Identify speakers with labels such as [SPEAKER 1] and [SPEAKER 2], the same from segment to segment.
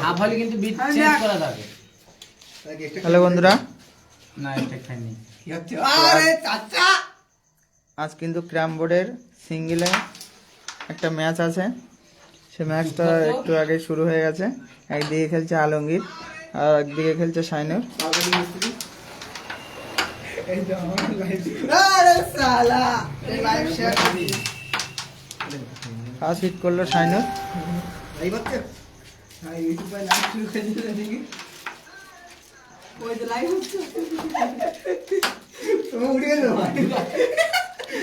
[SPEAKER 1] Half হলে কিন্তু bit change করা যাবে।
[SPEAKER 2] হ্যালো বন্ধুরা,
[SPEAKER 1] না এটা খাইনি।
[SPEAKER 2] আজ কিন্তু ক্যারাম বোর্ডের সিঙ্গেলে একটা ম্যাচ আছে। সে ম্যাচটা একটু আগে শুরু হয়ে গেছে। একদিকে খেলছে আলমগীর আর একদিকে খেলছে শাইনুর। ফার্স্ট হিট করলো শাইনুর।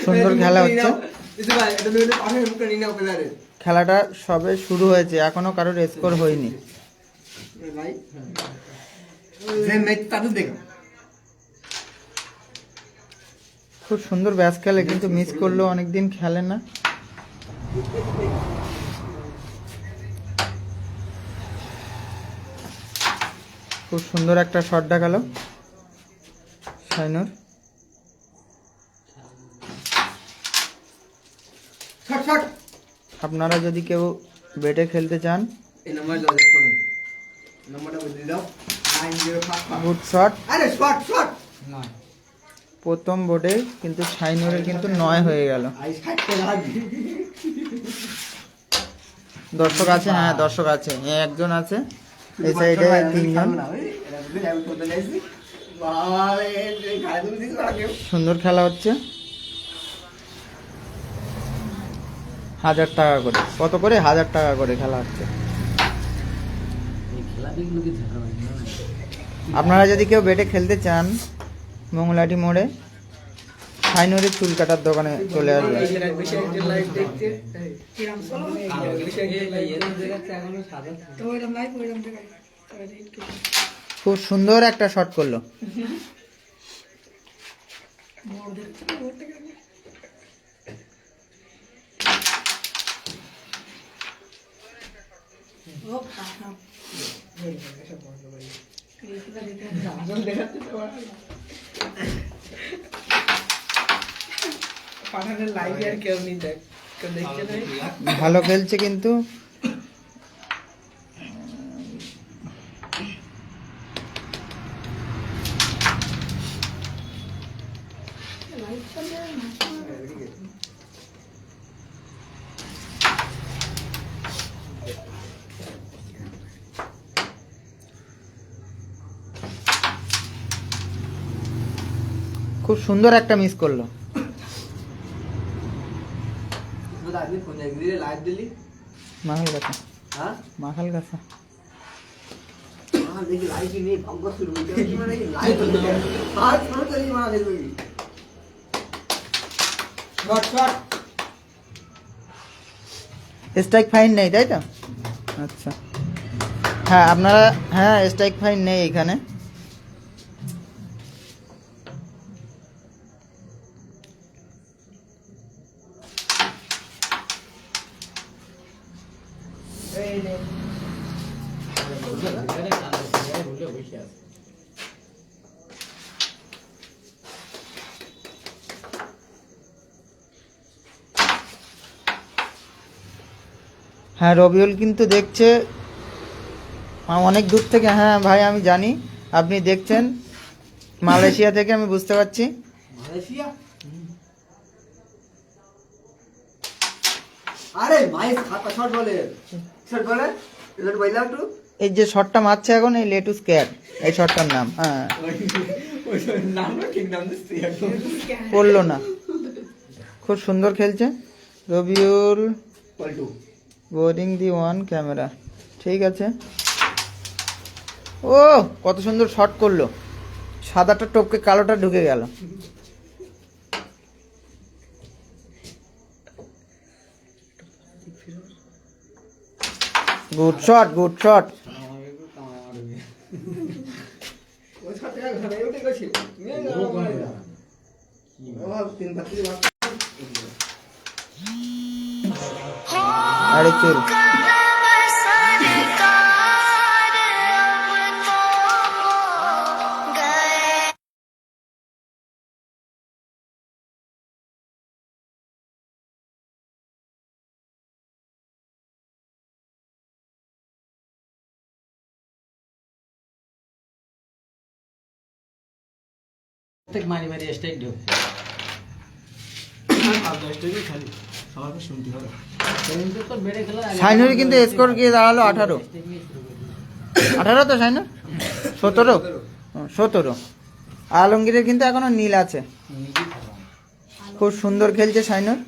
[SPEAKER 2] সুন্দর খেলা হচ্ছে। খেলাটা সবে শুরু হয়েছে, এখনো কারোর স্কোর হয়নি। খুব সুন্দর ব্যাস খেলে, কিন্তু মিস করলো, অনেকদিন খেলে না। খুব সুন্দর একটা শট দেখালো শাইনুর। আপনারা যদি কেউ বেটে খেলতে চান, গুড শট। প্রথম বোর্ডে কিন্তু শাইনুরের কিন্তু 9 হয়ে গেল। দর্শক আছে, হ্যাঁ দর্শক আছে, একজন আছে, এই সাইডে 3 জন। সুন্দর খেলা হচ্ছে। 1000 টাকা করে, কত করে? 1000 টাকা করে খেলা হচ্ছে। আপনারা যদি কেউ বেটে খেলতে চান, মঙ্গলাটি মোড়ে শাইনুরের চুল কাটার দোকানে চলে আসবে। খুব সুন্দর একটা শট করলো। ভালো খেলছে কিন্তু খুব সুন্দর একটা মিস করলো। মাখাল গাছা, মাখাল গাছা। স্ট্রাইক ফাইন নেই, তাই তো? আচ্ছা, হ্যাঁ আপনারা, হ্যাঁ স্ট্রাইক ফাইন নেই এখানে। হ্যাঁ রবিউল কিন্তু দেখছে অনেক দূর থেকে। হ্যাঁ ভাই আমি জানি আপনি দেখছেন, মালয়েশিয়া থেকে, আমি বুঝতে পারছি। এই যে শটটা মারছে এখন, এই লেটুস কেয়ার, এই শটটার নাম। হ্যাঁ পড়লো না। খুব সুন্দর খেলছে Rabiul. Boring the one camera, ঠিক আছে। ও কত সুন্দর শট করলো, সাদাটা টপকে কালোটা ঢুকে গেল। Good shot, good shot. আরে চল।
[SPEAKER 1] প্রত্যেক মারি মারি স্টেক ঢুকছে কিন্তু তো বেড়ে খেলা
[SPEAKER 2] সাইনুর কিন্তু স্কোর গিয়ে দাঁড়ালো 18 তো সাইনুর 17 আলমগীরের কিন্তু এখনো নীল আছে। খুব সুন্দর খেলছে সাইনুর।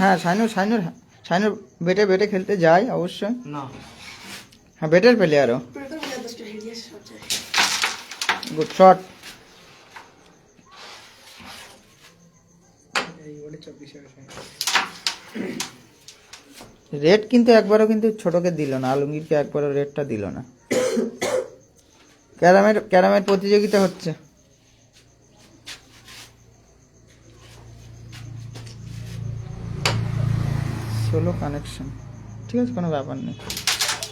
[SPEAKER 2] হ্যাঁ সাইনুর বেটে খেলতে যায় অবশ্যই।
[SPEAKER 1] না
[SPEAKER 2] হ্যাঁ বেটের প্লেয়ারও। Good shot. রেড কিন্তু একবারও কিন্তু ছোটকে দিল না, আলমগীরকে একবারও রেডটা দিল না। ক্যারামের প্রতিযোগিতা হচ্ছে। সোলো কানেকশন, ঠিক আছে, কোনো ব্যাপার নেই।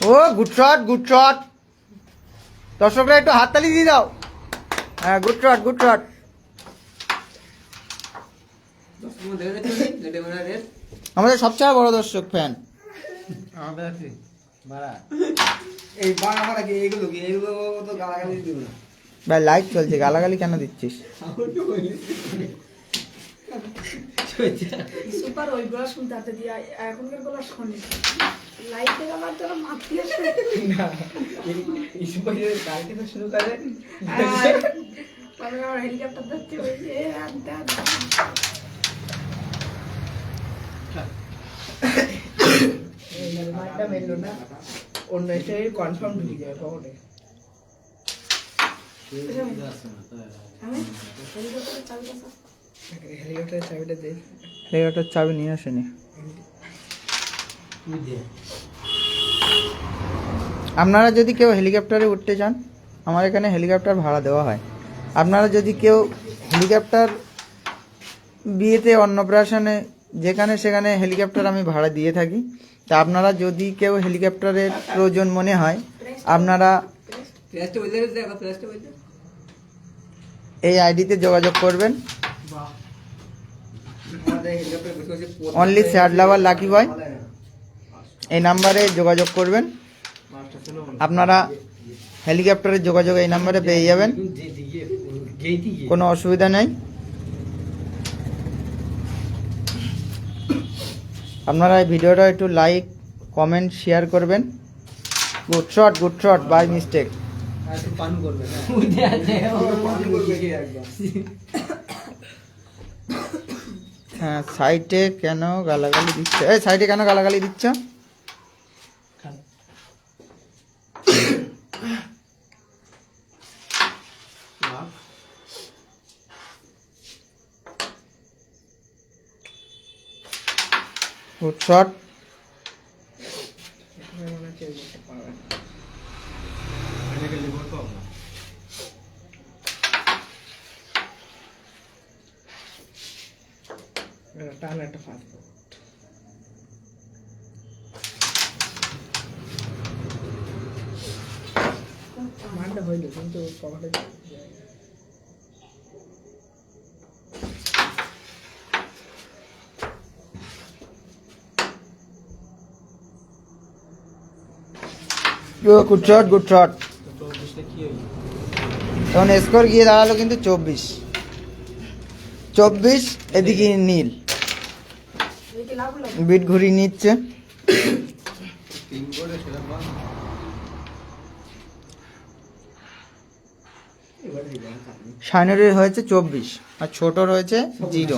[SPEAKER 2] ও গুড শট। দর্শকরা একটু হাততালি দিয়ে দাও। হ্যাঁ গুড শট। আমাদের সবচেয়ে বড় দর্শক ফ্যান। ভাই লাইট চলছে, গালাগালি কেন দিচ্ছিস?
[SPEAKER 3] সুপার ওই গলা শুনতে হাতে দিয়া এখনকার গলা শোনে লাইটে গলার তোরা মাথি আসে না এই সুপার গাড়িতে তো শুরু করে মানে আমার হেলিকপ্টার দেখতে হইছে আনতে এই মাইটা মেলো না অন্য একটা কনফার্ম ঢুকে যাবে পকেটে আমি হেলিকপ্টারের চাবিটা
[SPEAKER 2] হেলিকপ্টার চাবি নিয়ে আসেনি। আপনারা যদি কেউ হেলিকপ্টারে উঠতে চান, আমার এখানে হেলিকপ্টার ভাড়া দেওয়া হয়। আপনারা যদি কেউ হেলিকপ্টার বিয়েতে অন্নপ্রাশনে যেখানে সেখানে হেলিকপ্টার আমি ভাড়া দিয়ে থাকি। তা আপনারা যদি কেউ হেলিকপ্টারের প্রয়োজন মনে হয়, আপনারা এই আইডিতে যোগাযোগ করবেন। অনলি স্যাড লাভার লাকি বয়, এই নাম্বারে যোগাযোগ করবেন। আপনারা হেলিকপ্টারের যোগাযোগ এই নাম্বারে পেয়ে যাবেন, কোনো অসুবিধা নেই। আপনারা এই ভিডিওটা একটু লাইক কমেন্ট শেয়ার করবেন। Good shot by mistake. হ্যাঁ সাইডে কেন গালাগালি দিচ্ছ? Good shot.
[SPEAKER 3] টান একটা ফাস্ট মানটা হইল কিন্তু পকেটে
[SPEAKER 2] গুড শট। তখন স্কোর গিয়ে দাঁড়ালো কিন্তু 24। এদিকে নীল বিট ঘুরিয়ে নিচ্ছে। সাইনের হয়েছে 24 আর ছোট রয়েছে 0।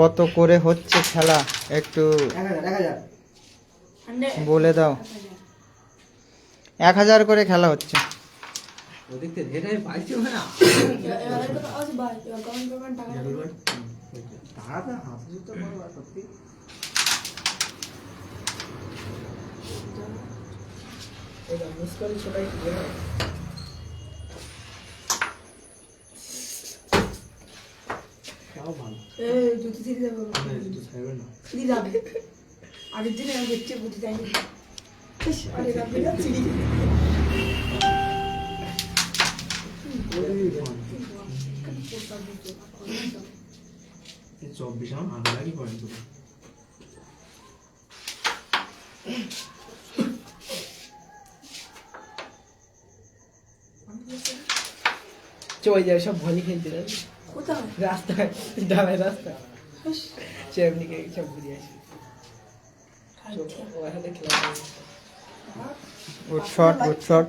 [SPEAKER 2] কত করে হচ্ছে খেলা একটু বলে দাও। 1000 করে খেলা হচ্ছে।
[SPEAKER 3] আগের দিনে আমি দেখছি বুঝতে যাইনি
[SPEAKER 4] 24 আমার ভালো লাগি পড়ে তো
[SPEAKER 5] চলে যায় সব ভলি খেলতে যাবে
[SPEAKER 3] কোথায়
[SPEAKER 5] রাস্তায় ডালায় রাস্তায় চেমনিকে সব ঘুরে আসি ওখানে খেলা করে।
[SPEAKER 2] Good shot good shot.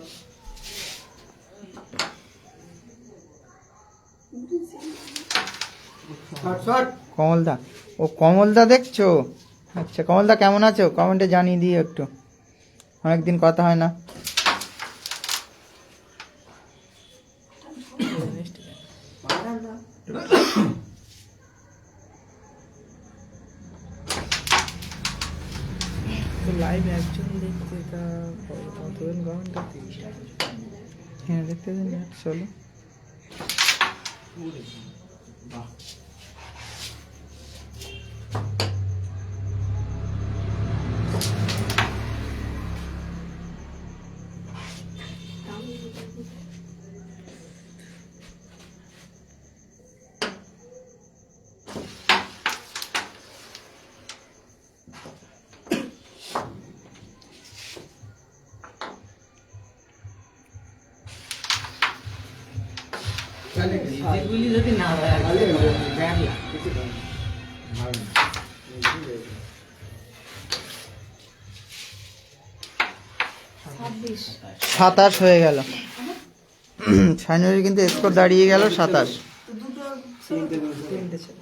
[SPEAKER 2] কমলদা, ও কমলদা দেখছো? আচ্ছা কমলদা কেমন আছো? কমেন্টে জানিয়ে দিও একটু, অনেকদিন কথা হয় না।
[SPEAKER 5] তো লাইভ একজন দেখতে তা কতজন ঘন্টা 30 টাকা।
[SPEAKER 2] হ্যাঁ দেখতে দিন চলো।
[SPEAKER 1] যেগুলি যদি না হয় ব্যাড লাগ।
[SPEAKER 3] 26
[SPEAKER 2] 27 হয়ে গেল। সাইনুরের কিন্তু স্কোর দাঁড়িয়ে গেল 27।
[SPEAKER 3] তো দুটো
[SPEAKER 5] তিনটে ছিল।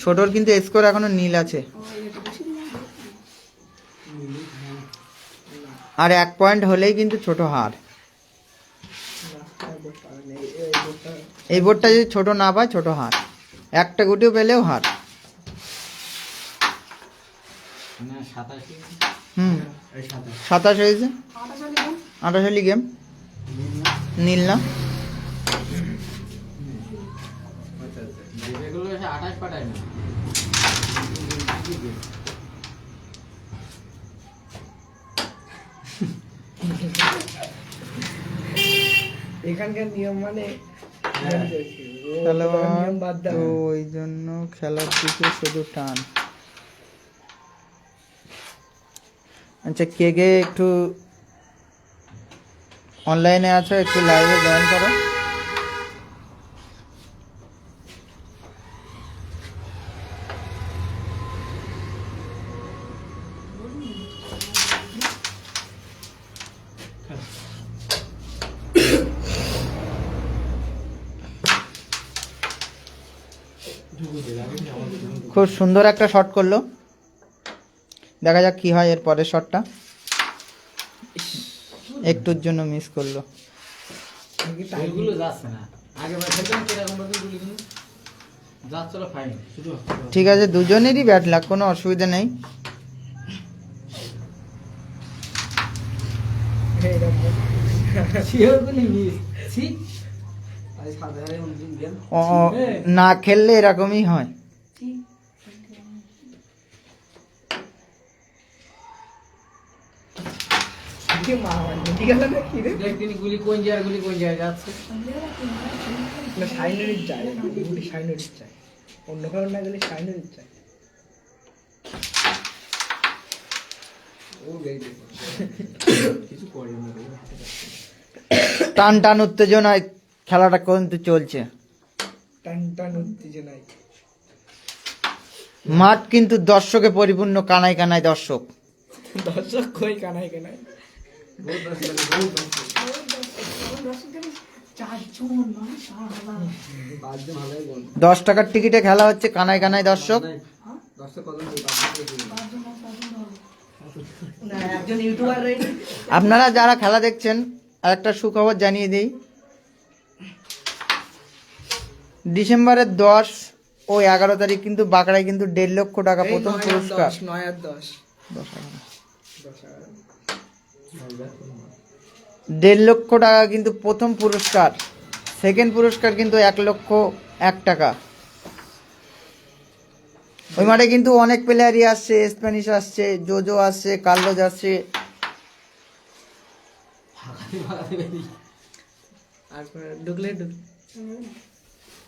[SPEAKER 2] ছোটর কিন্তু স্কোর এখনো নীল আছে,
[SPEAKER 3] এটা বেশি দিন আগে।
[SPEAKER 2] আর 1 পয়েন্ট হলেই কিন্তু ছোট হার।
[SPEAKER 5] না, আর বোর্ডটা নেই, এই বোর্ডটা
[SPEAKER 2] এই বোর্ডটা যদি ছোট না পায় ছোট হার, একটা গুটিও পেলেও হার।
[SPEAKER 1] না 87
[SPEAKER 2] হুম
[SPEAKER 4] এই সাথে
[SPEAKER 2] 27 হয়েছে,
[SPEAKER 3] 28
[SPEAKER 2] 28 গেম নীল না।
[SPEAKER 1] যেগুলো 28 পাঠায় না।
[SPEAKER 5] এখানকার নিয়ম মানে
[SPEAKER 2] খেলোয়াড়
[SPEAKER 5] নিয়ম বাদ
[SPEAKER 2] তো
[SPEAKER 5] দাও।
[SPEAKER 2] ওই জন্য খেলার দিকে শুধু টান। আচ্ছা কে কে একটু অনলাইনে আছো একটু লাইভে জয়েন করো। খুব সুন্দর একটা শট করলো, দেখা যাক কি হয় এর পরের শটটা। একটুর জন্য মিস করলো।
[SPEAKER 1] সেগুলো যাচ্ছে না। আগে বার খেলতাম কিরকম ভাবে গুলি কিন্তু যাচ্ছিল ফাইন। শুধু
[SPEAKER 2] ঠিক আছে দুজনেরই ব্যাট লাগ, কোনো অসুবিধা নেই।
[SPEAKER 5] এইরকম।
[SPEAKER 1] সেগুলি মিস। ছি আজ সাধারণ গেম
[SPEAKER 2] না খেললে এরকমই হয়।
[SPEAKER 5] কি মা মানে ঠিক আছে না কি রে?
[SPEAKER 1] দেখ তিনি গুলি কোন জায়গায় যাচ্ছে।
[SPEAKER 5] না সাইনারির চাই, গুটি সাইনারির চাই, অন্য কারণ না গেলে সাইনারির চাই।
[SPEAKER 4] কিছু করে না রে, হাতে কাটছে।
[SPEAKER 2] টান টান উত্তেজনায় খেলাটা কিন্তু চলছে।
[SPEAKER 5] টান টান উত্তেজনায়
[SPEAKER 2] মাঠ কিন্তু দর্শকে পরিপূর্ণ, কানায় কানায় দর্শক।
[SPEAKER 5] দর্শক কই কানাই কানাই।
[SPEAKER 4] বহুত দশ লাগে, বহুত দশ।
[SPEAKER 3] 4 জন মাশাআল্লাহ।
[SPEAKER 4] 5 জন ভালোই বল।
[SPEAKER 2] 10 টাকার টিকিটে খেলা হচ্ছে, কানায় কানায় দর্শক।
[SPEAKER 4] 10 কত নেই, 5 জন নেই।
[SPEAKER 3] 5 জন 5 জন হবে।
[SPEAKER 5] না একজন ইউটিউবার রয়েছে।
[SPEAKER 2] আপনারা যারা খেলা দেখছেন আর একটা সুখবর জানিয়ে দিই, ডিসেম্বরের 10 ও 11 তারিখ কিন্তু বাঁকড়ায় কিন্তু 1.5 লক্ষ টাকা প্রথম পুরস্কার।
[SPEAKER 5] 9 আর 10
[SPEAKER 2] 1.5 লক্ষ টাকা কিন্তু প্রথম পুরস্কার। সেকেন্ড পুরস্কার কিন্তু 1,01,000 টাকা। ওই মাঠে কিন্তু অনেক প্লেয়ারই আসছে, স্প্যানিশ আসছে, জোজো আসছে, কার্লোস আসছে।
[SPEAKER 5] আর ঢুকলে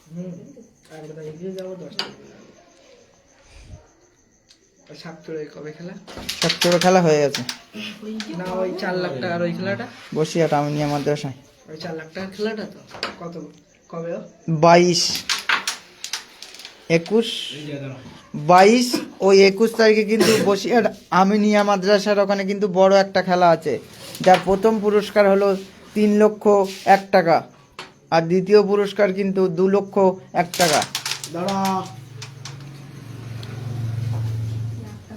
[SPEAKER 5] আমরা এগিয়ে যাবো 10 টাকা। আর সাতচড়ে কবে খেলা?
[SPEAKER 2] সবচেয়ে খেলা হয়ে গেছে
[SPEAKER 5] না ওই 4 লাখ টাকার ওই খেলাটা,
[SPEAKER 2] বসিরহাট আমিনিয়া মাদ্রাসায়
[SPEAKER 5] ওই 4 লাখ টাকার খেলাটা তো কত কবে?
[SPEAKER 2] 22, 21, 22 ওই 21 তারিখে কিন্তু বসিরহাট আমিনিয়া মাদ্রাসার ওখানে কিন্তু বড় একটা খেলা আছে, যার প্রথম পুরস্কার হলো 3,01,000 টাকা, আর দ্বিতীয় পুরস্কার কিন্তু 2,01,000 টাকা।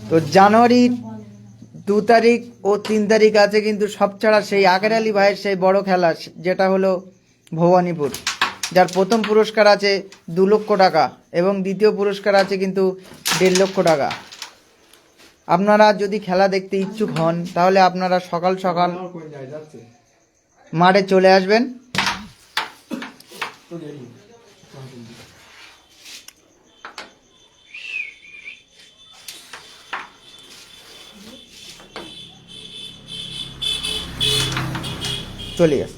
[SPEAKER 2] তো জানুয়ারি 2 তারিখ ও 3 তারিখ আছে কিন্তু সব ছাড়া সেই আগের আলী ভাইয়ের সেই বড় খেলা, যেটা হলো ভবানীপুর, যার প্রথম পুরস্কার আছে 2 লক্ষ টাকা এবং দ্বিতীয় পুরস্কার আছে কিন্তু 1.5 লক্ষ টাকা। আপনারা যদি খেলা দেখতে ইচ্ছুক হন তাহলে আপনারা সকাল সকাল মাঠে চলে আসবেন। চলে গেছে।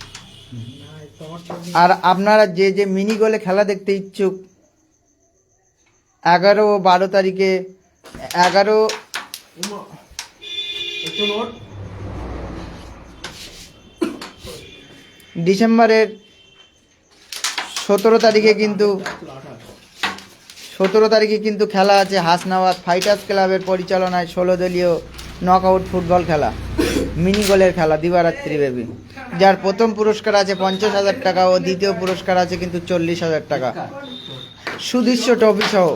[SPEAKER 2] আর আপনারা যে যে মিনি গোলে খেলা দেখতে ইচ্ছুক 11 ও 12 তারিখে 11 ডিসেম্বরের 17 তারিখে কিন্তু 17 তারিখে কিন্তু খেলা আছে হাসনাবাদ ফাইটার্স ক্লাবের পরিচালনায় 16 দলীয় নকআউট ফুটবল খেলা, মিনি গোলের খেলা দিবারাত্রি ব্যাপী, যার প্রথম পুরস্কার আছে 50,000 টাকা ও দ্বিতীয় পুরস্কার আছে কিন্তু 40,000 টাকা সুদৃশ্য ট্রফি সহ।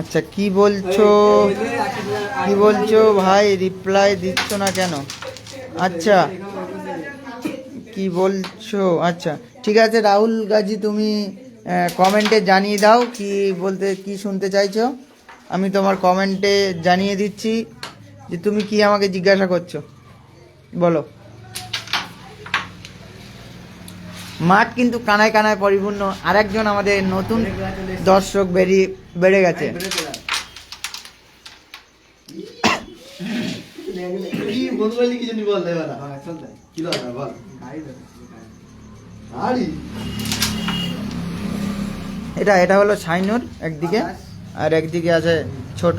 [SPEAKER 2] আচ্ছা কি বলছো ভাই, রিপ্লাই দিচ্ছ না কেন? আচ্ছা কি বলছো? আচ্ছা ঠিক আছে রাহুল গাজী, তুমি কমেন্টে জানিয়ে দাও কি শুনতে চাইছো, আমি তোমার কমেন্টে জানিয়ে দিচ্ছি যে তুমি কি আমাকে জিজ্ঞাসা করছো, বলো। মাঠ কিন্তু কানায় কানায় পরিপূর্ণ, আরেকজন আমাদের নতুন দর্শক বেড়ে গেছে। এটা হলো শাইনুর একদিকে, আর একদিকে আছে ছোট।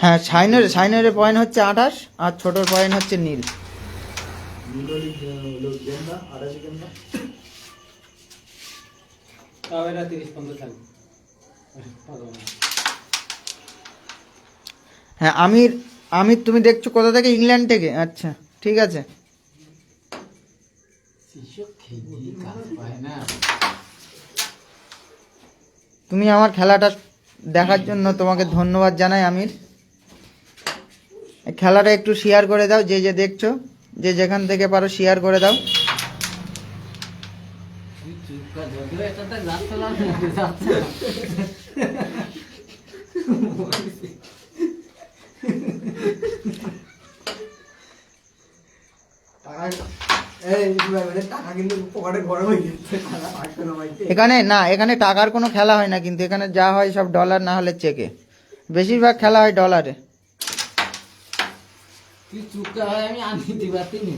[SPEAKER 2] হ্যাঁ শাইনের পয়েন্ট হচ্ছে 28 আর ছোটর পয়েন্ট হচ্ছে নীল। হ্যাঁ আমির তুমি দেখছো কোথা থেকে? ইংল্যান্ড থেকে। আচ্ছা ঠিক আছে। তুমি আমার খেলাটা দেখার জন্য তোমাকে ধন্যবাদ জানাই আমির। খেলাটা একটু শেয়ার করে দাও, যে যে দেখছো, যে যেখান থেকে পারো শেয়ার করে দাও। এখানে টাকার কোনো খেলা হয় না, কিন্তু এখানে যা হয় সব ডলার না হলে চেকে, বেশিরভাগ খেলা হয় ডলারে।
[SPEAKER 1] আমি আনি দিবা তিনি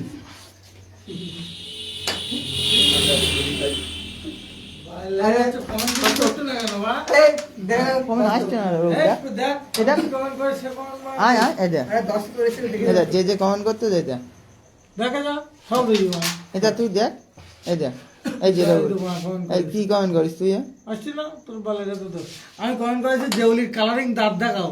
[SPEAKER 1] যে যে কমেন্ট করতে দেখা যা সব এটা তুই দেখ, এই দেখ এই যে এই কি কমেন্ট করিস তুই?
[SPEAKER 6] আসছি না তোর বলে তো আমি কমেন্ট করেছি জেউলির কালারিং দাঁত দেখাও,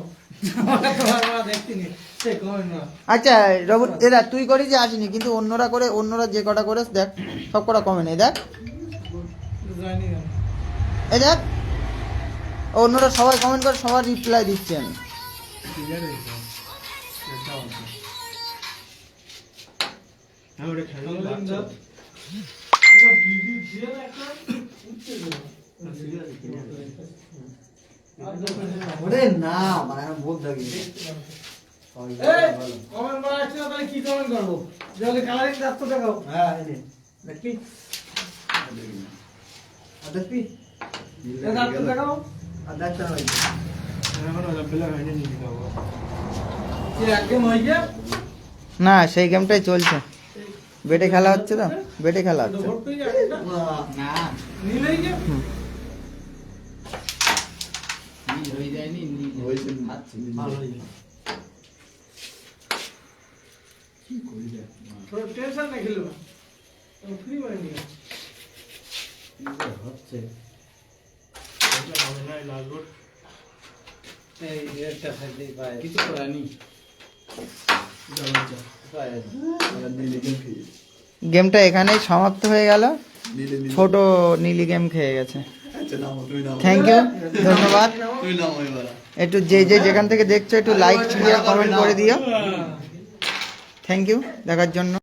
[SPEAKER 6] দেখতিনি সে কমেন্ট না।
[SPEAKER 2] আচ্ছা রবট এরা তুই করিস যে আসিনি, কিন্তু অন্যরা যে কটা করেস দেখ সব কটা কমেন্ট, এই দেখ
[SPEAKER 6] জানি না
[SPEAKER 2] এই দেখ অন্যরা সবাই কমেন্ট করে, সবার রিপ্লাই দিচ্ছি আমি।
[SPEAKER 6] না মানে ভুল থাকি কমেন্ট করা আসছে না, তাহলে কি কমেন্ট করবো? জেউলি কালারিং দাঁত তো দেখাও। হ্যাঁ দেখি
[SPEAKER 5] দেখবি
[SPEAKER 6] দেখাও
[SPEAKER 5] আর দেখতে হয়
[SPEAKER 4] এখন ওটা প্লেয়ার হয়নি নিয়ে যাবো
[SPEAKER 6] কি এক গেম হয়ে গিয়ে
[SPEAKER 2] না সেই গেমটাই চলছে, বেটে খেলা হচ্ছে তো, বেটে খেলা হচ্ছে।
[SPEAKER 6] ভোট পেয়ে যাবে
[SPEAKER 1] না
[SPEAKER 6] নিলেই গিয়ে
[SPEAKER 1] নীল হয়ে যায়নি, নীল খাচ্ছি, ভালো হয়ে যায়।
[SPEAKER 6] তোর টেনশন না খেলো ফ্রি মানে নিয়ে
[SPEAKER 1] হচ্ছে
[SPEAKER 6] এই একটা সাইডে পায়
[SPEAKER 1] কিছু করানি।
[SPEAKER 2] গেমটা এখানেই সমাপ্ত হয়ে গেল, ছোট নীলি গেম খেয়ে গেছে। থ্যাংক ইউ, ধন্যবাদ। একটু যে যেখান থেকে দেখছো একটু লাইক দিয়ে কমেন্ট করে দিও। থ্যাংক ইউ দেখার জন্য।